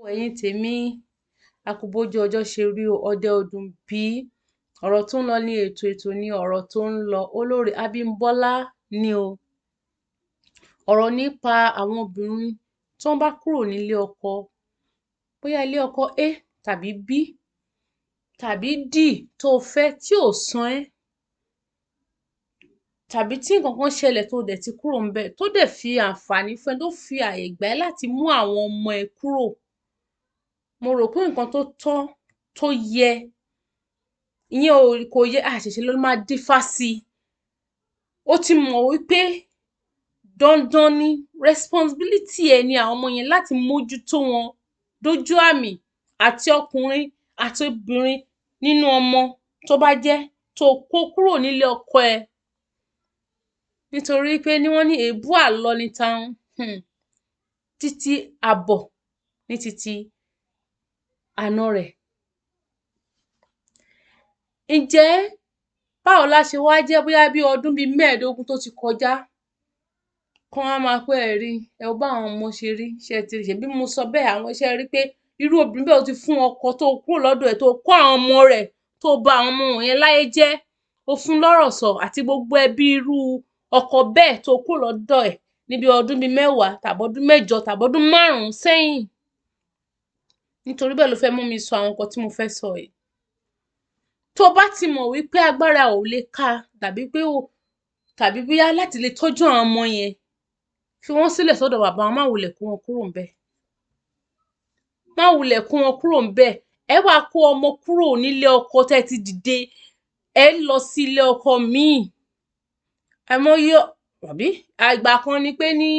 Ẹ̀yin tèmi, a kú bójú ọjọ́ ṣe rí o, ọdẹ ọdún bí ọ̀rọ̀ tó ń lọ ní ètò ní ọ̀rọ̀ tó ń lọ. Olórí Abímbọ́lá ni o. Ọ̀rọ̀ nípa àwọn obìnrin tí wọ́n bá kúrò nílé ọkọ, bóyá ilé ọkọ A tàbí B tàbí D tó fẹ́ tí ò san ẹ́, tàbí tí nǹkan kan ṣẹlẹ̀ tó dẹ̀ ti kúrò ńbẹ̀, tó dẹ̀ fi àǹfààní fún ẹ, tó fi àyè gbà ẹ́ láti mú àwọn ọmọ ẹ kúrò. Mo rò pé nǹkan tó tọ́ tó yẹ, ìyẹn kò yẹ àṣẹ̀ṣẹ̀ ló máa dífá sí i. Ó ti mọ̀ wípé dandan ni responsibility ẹ ni àwọn ọmọ yẹn láti mójútó wọn dójú àmì, àti ọkùnrin àti obìnrin nínú ọmọ tó bá jẹ́ tó kó kúrò nílé ọkọ ẹ. Nítorí pé wọ́n ní èébú àlọ ní tahun, títí àbọ̀ ní titi àna rẹ̀. Ǹjẹ́ báwo la ṣe wá jẹ́ bóyá bí ọdún bíi mẹ́ẹ̀ẹ́dógún tó ti kọjá, kán wá máa pé ẹ rí, ẹ wo báwọn ọmọ ṣe rí, ṣé ẹ ti rí, ṣèbí mo sọ bẹ́ẹ̀, àwọn ṣé ẹ rí pé irú obìnrin bẹ́ẹ̀ ó ti fún ọkọ tó kúrò lọ́dọ̀ ẹ̀, tó kó àwọn ọmọ rẹ̀, tó ba àwọn ọmọ wọ̀nyẹn láyé jẹ́, ó fún lọ́rọ̀ sọ àti gbogbo ẹbí irú ọkọ bẹ́ẹ̀ tó kúrò lọ́dọ̀ ẹ̀ níbi ọdún bíi mẹ́wàá tàbọ́dún mẹ́jọ tàbọ́dún márùn-ún sẹ́yìn. Nítorí bẹ́ẹ̀ ló fẹ́ mú mi sọ àwọn nǹkan tí mo fẹ́ sọ yìí. Tó bá ti mọ̀ wípé agbára ò lè ká, tàbí bóyá láti lè tọ́jú àwọn ọmọ yẹn, fi wọ́n sílẹ̀ sọ́dọ̀ bàbá wọn, má wulẹ̀ kó wọn kúrò ńbẹ̀. Má wulẹ̀ kó wọn kúrò ńbẹ̀. Ẹ wá kó ọmọ kúrò nílé ọkọ tẹ́ ti dìde, ẹ lọ sí ilé ọkọ míì. Àìmọye àbí àgbà kan ni pé ní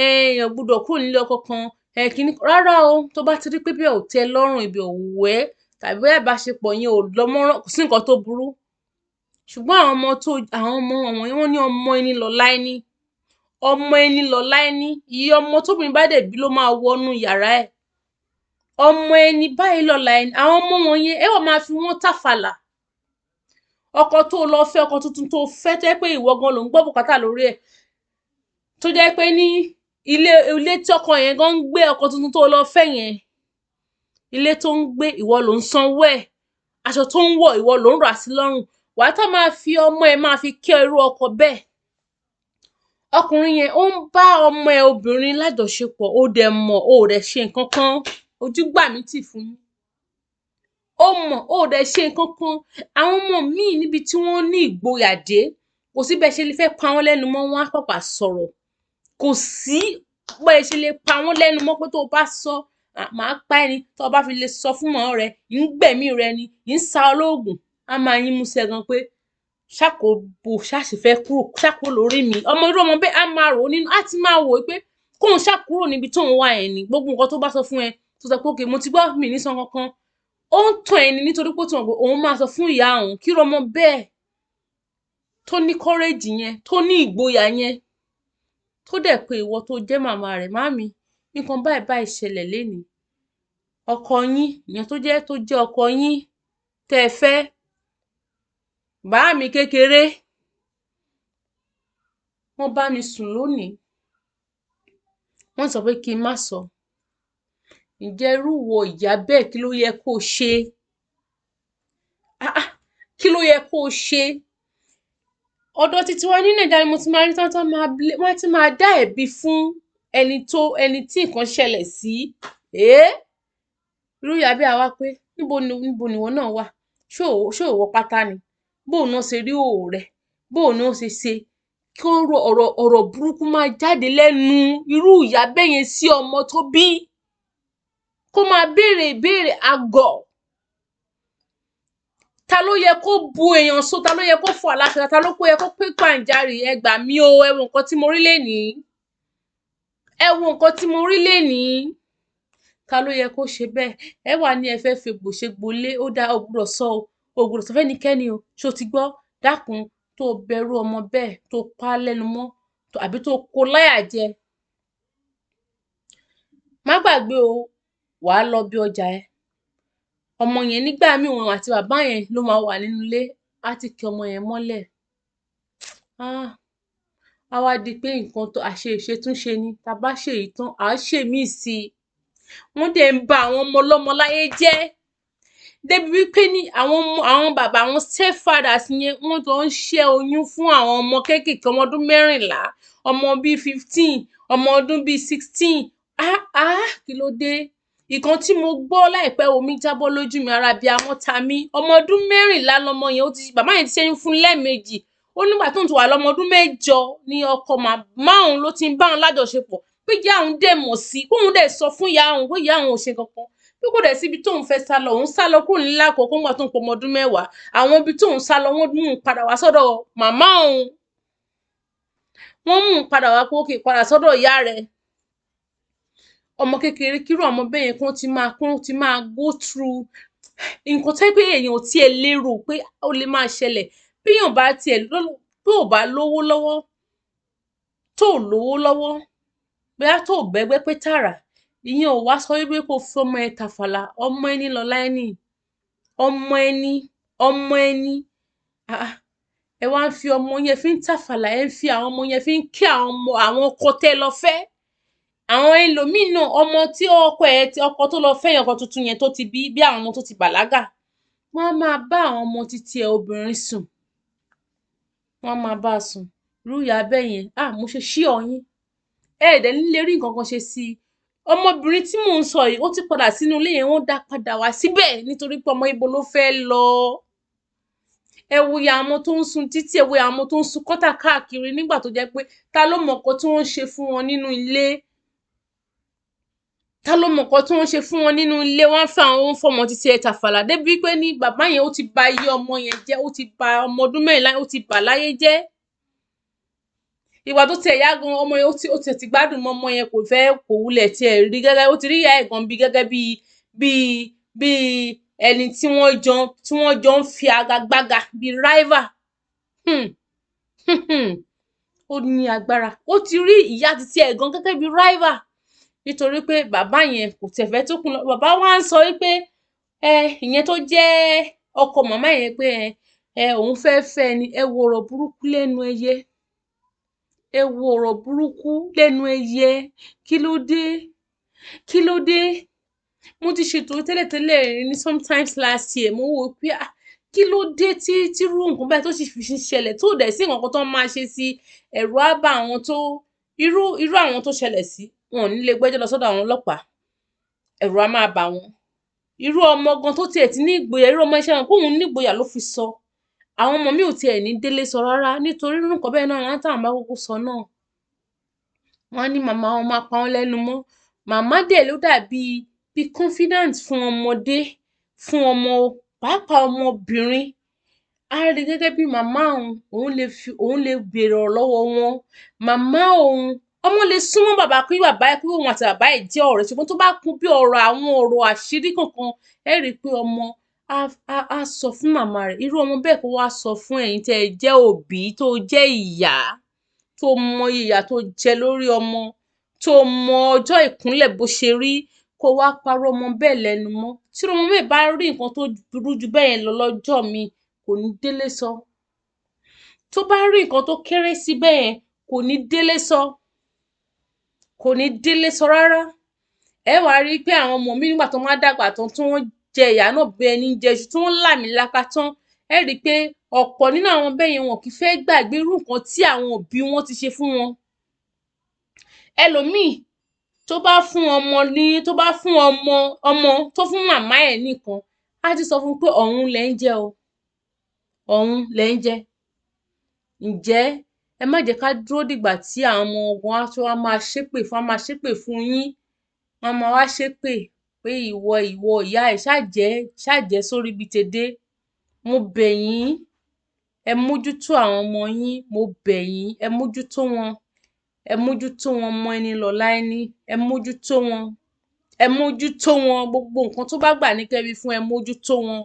èèyàn gbọ́dọ̀ kúrò nílé ọkọ kan, kìíní kan. Rárá o, tó bá ti rí pé bẹ́ẹ̀ ò tẹ́ ẹ lọ́rùn, ibẹ̀ ò wù ẹ́, tàbí bóyá ìbáṣepọ̀ yẹn ò dán mọ́rán, kò sí nǹkan tó burú. Ṣùgbọ́n àwọn ọmọ wọ̀nyẹn, wọ́n ní ọmọ ẹni lọ̀la ẹni. Ọmọ ẹni lọ̀la ẹni. Iye ọmọ tóbìnrin bá dẹ̀ bí ló máa wọnú yàrá ẹ̀. Ọmọ ẹni báyìí lọ̀la ẹni. Àwọn ọmọ wọ̀nyẹn ẹ wá máa fi wọ́n tàfàlà. Ọkọ tó lọ fẹ́, ọkọ tuntun tó fẹ́, tó jẹ́ pé ìwọ gan ló ń gbọ́ bùkátà lórí ẹ̀, tó jẹ́ pé ní ilé tí ọkọ yẹn gan ń gbé, ọkọ tuntun tó lọ fẹ́ yẹn, ilé tó ń gbé ìwọ ló ń sanwó ẹ̀, aṣọ tó ń wọ̀ ìwọ ló ń rà sí lọ́rùn. Wàá tá máa fi ọmọ ẹ máa fi kẹ́ irú ọkọ bẹ́ẹ̀. Ọkùnrin yẹn ó ń bá ọmọ ẹ obìnrin lájọṣepọ̀, ó dẹ̀ mọ̀, ó dẹ̀ ṣe nǹkan kan, ojú gbà mí tì fún yín. Ó mọ̀, ó dẹ̀ ṣe nǹkan kan. Àwọn ọmọ míì níbi tí wọ́n ní ìgboyà dé, kò sí bẹ́ẹ̀ ṣe lè fẹ́ pa wọ́n lẹ́nu mọ́, wọ́n á pàpà sọ̀rọ̀. Kò sí bẹ́ẹ̀ ṣe lè pa wọ́n lẹ́nu mọ́ pé tó bá sọ, màá pa ẹni, tó bá fi lè sọ fún mọ́ rẹ, ń gbẹ̀mí rẹ ni, ń sa olóògùn, á máa yín mú sí ẹ gan pé ṣáko bò ṣáṣì fẹ́ kúrò, ṣáko lórí mi. Irú ọmọ bẹ́ẹ̀ á máa rò nínú, á ti máa wò pé kóun ṣàkúrò níbi tóun wà ẹ̀ ní. Gbogbo nǹkan tó bá sọ fún ẹ, tó sọ pé okay, mo ti gbọ́, mi ní san kankan. Ó ń tàn ẹni nítorí pé ó ti mọ̀ pé òun máa sọ fún ìyá òun. Kí irú ọmọ bẹ́ẹ̀ tó ní courage yẹn, tó ní ìgboyà yẹn, tó dẹ̀ pé ìwọ tó jẹ́ màmá rẹ̀, màámi, nǹkan báyìí báyìí ṣẹlẹ̀ lénìí. Ọkọ yín, ìyẹn tó jẹ́ ọkọ yín tẹ́ ẹ fẹ́, bàámi kékeré, wọ́n bá mi sùn lónìí. Wọ́n sọ pé kí n má sọ. Ǹjẹ́ irú ìwọ ìyá bẹ́ẹ̀ kí ló yẹ kó ṣe? Kí ló yẹ kó ṣe? Ọ̀dọ̀ títí wa ní Nàìjíríà ni mo ti máa rí tán wọ́n ti máa dá ẹ̀bi fún ẹni tí nǹkan ṣẹlẹ̀ sí. Irú ìyá bẹ́ẹ̀ á wá pé níbo ni ìwọ náà wà? Ṣé ò wọ pátá ni? Bóò náà ṣe rí òò rẹ̀? Bóò náà ṣe ṣe? Kí ọ̀rọ̀ burúkú máa jáde lẹ́nu irú ìyá bẹ́ẹ̀ yẹn sí ọmọ tó bí. Kó máa béèrè ìbéèrè àgọ̀. Ta ló yẹ kó bu èèyàn so? Ta ló yẹ kó fọ àlàáfíà? Ta ló yẹ kó pé pàǹjárì? Ẹ gbà mí o, ẹ wo nǹkan tí mo rí lénìí. Ẹ wo nǹkan tí mo rí lénìí. Ta ló yẹ kó ṣe bẹ́ẹ̀? Ẹ wá ní ẹ fẹ́ fi egbò ṣe gbolé, ó dá, o gbọ́dọ̀ sọ o, o gbọ́dọ̀ sọ fẹ́nikẹ́ni o. Ṣé o ti gbọ́? Dákun, tó bẹ̀rù ọmọ bẹ́ẹ̀, tó pa á lẹ́nu mọ́, àbí tó kó láyà jẹ. Má gbàgbé o, wàá lọ bí ọjà ẹ. Ọmọ yẹn nígbà míì òun àti bàbá yẹn ló máa wà nínú ilé, á ti kí ọmọ yẹn mọ́lẹ̀. Á wá di pé nǹkan tó àṣe ìṣetúnṣe ni. Tá bá ṣe èyí tán, à á ṣe míì sí i. wọ́n dẹ̀ ń ba àwọn ọmọ ọlọ́mọ láyé jẹ́ débi wípé ní àwọn bàbá àwọn stepfathers yẹn wọ́n jọ ń ṣẹ́ oyún fún àwọn ọmọ kéékèèké ọmọ ọdún 14, ọmọ bíi 15, ọmọ ọdún bíi 16. Kí ló dé? Ìkan tí mo gbọ́ láìpẹ́ omi jábọ́ lójú mi, ara Abiyamo ta mí. Ọmọ ọdún 14 lọmọ yẹn, bàbá yẹn ti ṣẹ́yún fún lẹ́ẹ̀mejì. Ó nígbà tóun ti wà lọ́mọ ọdún 8 ni ọkọ màmá òun ló ti ń bá òun lájọṣepọ̀, pé ìyá òun dẹ̀ mọ̀ sí, kóun dẹ̀ sọ fún ìyá òun pé ìyá òun ò ṣe kankan, pé kò dẹ̀ síbi tóun fẹ́ sá lọ. Òun sá lọ kúrò nílé àkọ́kọ́ nígbà tóun pọ̀ ọmọ ọdún 10. Àwọn ibi tóun sá lọ wọ́n mú un padà wá sọ́dọ̀ màmá òun. Wọ́n mú un padà wá pé ókè padà sọ́dọ̀ ìyá rẹ̀. Ọmọ kékeré kírú ọmọ bẹ́ẹ̀ yẹn kún ti máa go through nǹkan tó pé èèyàn ò tiẹ̀ lérò pé ó lè máa ṣẹlẹ̀. Bí èèyàn bá tiẹ̀ tó bá lówó lọ́wọ́, bóyá tó bẹ́gbẹ́ pé tààrà, ìyẹn ò wá sọ wípé kó fi ọmọ ẹ tàfàlà. Ọmọ ẹni lọ̀la ẹni, ọmọ ẹni. Ẹ wá ń fi ọmọ yẹn fi ń tàfàlà, ẹ ń fi àwọn ọmọ yẹn fi ń kí àwọn ọkọ tẹ́ lọ fẹ́. Àwọn ẹlòmíì náà, ọmọ tí ọkọ tó lọ fẹ́ yẹn, ọkọ tuntun yẹn tó ti bí àwọn ọmọ tó ti bàlágà, wọ́n á máa bá àwọn ọmọ títí ẹ obìnrin sùn. Wọ́n á máa bá a sùn. Irú ìyá bẹ́ẹ̀ yẹn, mo ṣe ṣí ọyín. Dẹ̀ ní lè rí nǹkan kan ṣe sí i. Ọmọbìnrin tí mò ń sọ yìí, ó ti padà sínú ilé yẹn, wọ́n dá padà wá síbẹ̀ nítorí pé ọmọ ibo ló fẹ́ lọ. Ẹ wo ìyá àwọn tó ń sun títì, ẹ wo ìyá àwọn tó ń sun kọ́tà káàkiri nígbà tó jẹ́ pé ta ló mọ̀ nǹkan tí wọ́n ń ṣe fún wọn nínú ilé. Wọ́n fẹ́ àwọn fọmọ títí ẹ tàfàlà débi pé ní bàbá yẹn ó ti ba iye ọmọ yẹn jẹ́, ó ti ba ọmọ ọdún 14 ó ti bà láyé jẹ́. Ìgbà tó tiẹ̀ yá gan, ọmọ yẹn ó ti gbádùn mọ́ ọmọ yẹn, kò wulẹ̀ tiẹ̀ rí gẹ́gẹ́, ó ti rí ìyá ẹ̀ gan bí gẹ́gẹ́ bí ẹni tí wọ́n jọ ń fi agagbága bí rival. Ó ní agbára. Ó ti rí ìyá títí ẹ̀ gan gẹ́gẹ́ bí rival nítorí pé bàbá yẹn kò tiẹ̀ fẹ́ tó kún lọ. Bàbá wa ń sọ wípé ìyẹn tó jẹ́ ọkọ màmá yẹn pé òun fẹ́ ni. Ẹ wo ọ̀rọ̀ burúkú lẹ́nu ẹyẹ. Kí ló dé? Mo ti ṣètò tẹ́lẹ̀tẹ́lẹ̀ ní sometimes last year. Mo wò pé kí ló dé tí irú nǹkan báyìí tó sì fi ṣẹlẹ̀ tó dẹ̀ sí nǹkan tó máa ṣe sí. Ẹ̀rù á bá àwọn tó irú àwọn tó ṣẹlẹ̀ sí, wọn ò ní lè gbẹ́jọ́ lọ sọ́dọ̀ àwọn ọlọ́pàá. Ẹ̀rù á máa bà wọ́n. Irú ọmọ gan tó tiẹ̀ ti ní ìgboyà, irú ọmọ iṣẹ́ wọn kóun ní ìgboyà ló fi sọ. Àwọn ọmọ mi ò tiẹ̀ ní délé sọ rárá nítorí irú nǹkan bẹ́ẹ̀ náà táwọn bá kúkú sọ náà, wọ́n á ní màmá wọn máa pa wọ́n lẹ́nu mọ́. Màmá dẹ̀ ló dàbí confidant fún ọmọdé, fún ọmọ, pàápàá ọmọbìnrin. Á rí gẹ́gẹ́ bí màmá òun lè béèrè ọ̀rọ̀ lọ́wọ́ wọn. Màmá òun, ọmọ lè súnmọ́ bàbá kí òun àti bàbá ẹ̀ jẹ́ ọ̀rẹ́, ṣùgbọ́n tó bá kún bí àwọn ọ̀rọ̀ àṣírí kankan, ẹ rí i pé ọmọ á sọ fún màmá rẹ̀. Irú ọmọ bẹ́ẹ̀ kó wá sọ fún ẹ̀yin tẹ́ ẹ jẹ́ òbí, tó jẹ́ ìyá, tó mọ ìyà tó jẹ lórí ọmọ, tó mọ ọjọ́ ìkúnlẹ̀ bó ṣe rí, kó wá parọ́ ọmọ bẹ́ẹ̀ lẹ́nu mọ́. Tí ọmọ bẹ́ẹ̀ bá rí nǹkan tó burú ju bẹ́ẹ̀ yẹn lọ lọ́jọ́ mi, kò ní délé sọ. Tó bá rí nǹkan tó kéré sí bẹ́ẹ̀ yẹn, kò ní délé sọ rárá. Ẹ wá rí i pé àwọn ọmọ mi nígbà tó máa dàgbà tán, tí wọ́n jẹ ìyà náà bí ẹni jẹṣu, tí wọ́n làmìlaka tán, ẹ rí i pé ọ̀pọ̀ nínú àwọn bẹ́ẹ̀ yẹn wọn kì í fẹ́ gbàgbé irú nǹkan tí àwọn òbí wọn ti ṣe fún wọn. Ẹlòmíì tó bá fún màmá ẹ̀ nìkan, á ti sọ fún un pé ọ̀run lẹ̀ ń jẹ o, ọ̀run lẹ̀ ń jẹ. Ǹjẹ́ ẹ má jẹ́ ká dúró dìgbà tí àwọn ọmọ ogun á tó wá máa ṣépè fún yín. Wọ́n máa wá ṣépè pé ìwọ ìyá ẹ̀ ṣàjẹ́ sórí ibi tèdè. Mo bẹ̀ yín, ẹ mójútó àwọn ọmọ yín. Mo bẹ̀ yín, ẹ mójútó wọn. Ọmọ ẹni lọ̀la ẹni. Ẹ mójútó wọn. Gbogbo nǹkan tó bá gbà ní kẹ́bi fún, ẹ mójútó wọn.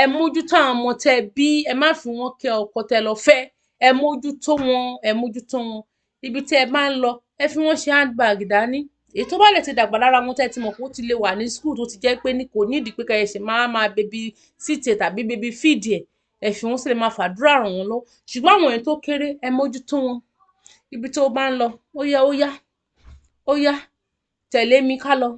Ẹ mójútó àwọn ọmọ tẹ́ bí, ẹ má fi wọ́n kẹ́ ọkọ tẹ́ lọ fẹ́. Ẹ mójútó wọn. Ibi tí ẹ bá ń lọ, ẹ fi wọ́n ṣe handbag dání. Èyí tó bá lè ti dàgbà lára wọn tẹ́ ti mọ̀ pé ó ti lè wà ní school, tó ti jẹ́ pé kò nídìí pé kẹ́ ẹ ṣe máa baby sit tàbí baby feed ẹ̀. Ẹ fi wọ́n sílẹ̀, máa fàdúrà ràn wọ́n lọ. Ṣùgbọ́n àwọn èyí tó kéré, ẹ mójútó wọn. Ibi tó bá ń lọ, ó yá, tẹ̀lé mi ká lọ.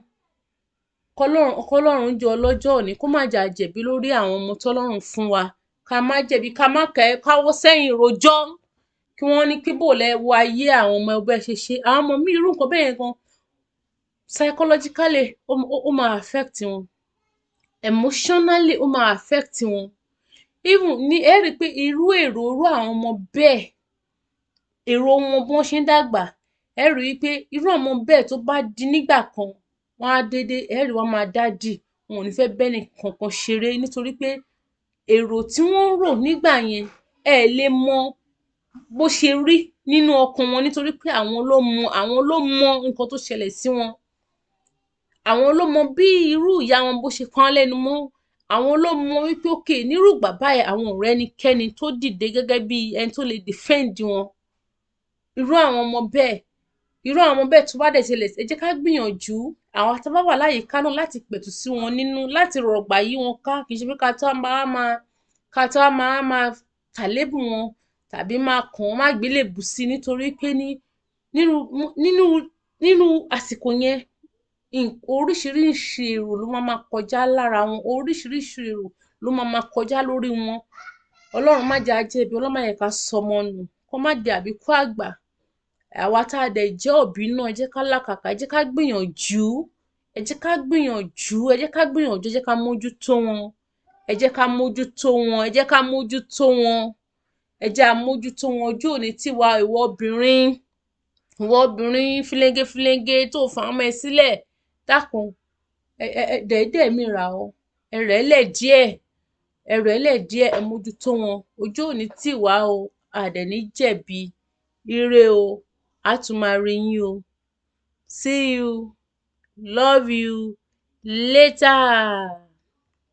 kọ́lọ́run jọ̀ọ́ lọ́jọ́ òní kó má jẹ́ a jẹ̀bi lórí àwọn ọmọ tọ́lọ́run fún wa, ká má jẹ̀bi, ká má káwọ́ sẹ́yìn rojọ́ kí wọ́n ní pé bó lẹ wo ayé àwọn ọmọ ẹgbẹ́ ṣe. Àwọn ọmọ míì irú nǹkan bẹ́ẹ̀ yẹn gan psychologically ó máa affect wọn, emotionally ó máa affect wọn. Even ní ẹ rí i pé irú àwọn ọmọ bẹ́ẹ̀, èrò wọn bí wọ́n ṣe ń dàgbà, ẹ rí i pé irú ọmọ bẹ́ẹ̀ tó bá di nígbà kan, wọ́n á dédé, ẹ rí wọ́n máa dádì, wọn ò ní fẹ́ bẹ́ni kankan ṣeré nítorí pé èrò tí wọ́n ń rò nígbà yẹn ẹ lè mọ bó ṣe rí nínú ọkàn wọn nítorí pé àwọn ló mọ nǹkan tó ṣẹlẹ̀ sí wọn. Àwọn ló mọ bí irú ìyá wọn bó ṣe kán lẹ́nu mọ́. Àwọn ló mọ wípé òkè nírú ìgbà báyìí àwọn ò rẹ́nikẹ́ni tó dìde gẹ́gẹ́ bí ẹni tó lè defend wọn. Irú àwọn ọmọ bẹ́ẹ̀ tó bá dẹ̀ ṣẹlẹ̀, ẹ jẹ́ ká gbìyànjú àwọn tá bá wà láyìíká náà láti pẹ̀tù sí wọn nínú, láti rọ̀gbà yí wọn ká, kì í ṣe pé ká tó máa tàlébù wọn tàbí máa kàn wọ́n má gbélébùú sí nítorí pé nínú àsìkò yẹn oríṣiríṣi èrò ló máa kọjá lára wọn, oríṣiríṣi èrò ló máa kọjá lórí wọn. Ọlọ́run má jẹ́ a jẹ̀bi, Ọlọ́run má jẹ́ ká sọmọ nù, kó má di àbíkú àgbà. Àwa tá a dẹ̀ jẹ́ òbí náà, ẹ jẹ́ ká làkàkà, ẹ jẹ́ ká gbìyànjú, ẹ jẹ́ ká mójútó wọn, ẹ jẹ́ ká mójútó wọn, ẹ jẹ́ ká mójútó wọn, ẹ jẹ́ a mójútó wọn. Ọjọ́ òní tiwa, ìwọ obìnrin fílẹ́ńgé tó fa ọmọ ẹ sílẹ̀, dákun dẹ̀ẹ́dẹ̀ mi rà ọ́, ẹ rẹ̀ẹ́lẹ̀ díẹ̀, ẹ mójútó wọn. Ọjọ́ òní tiwa o, a dẹ̀ ní jẹ̀bi. Ire o, a tún máa rí yín o. See you, love you, later.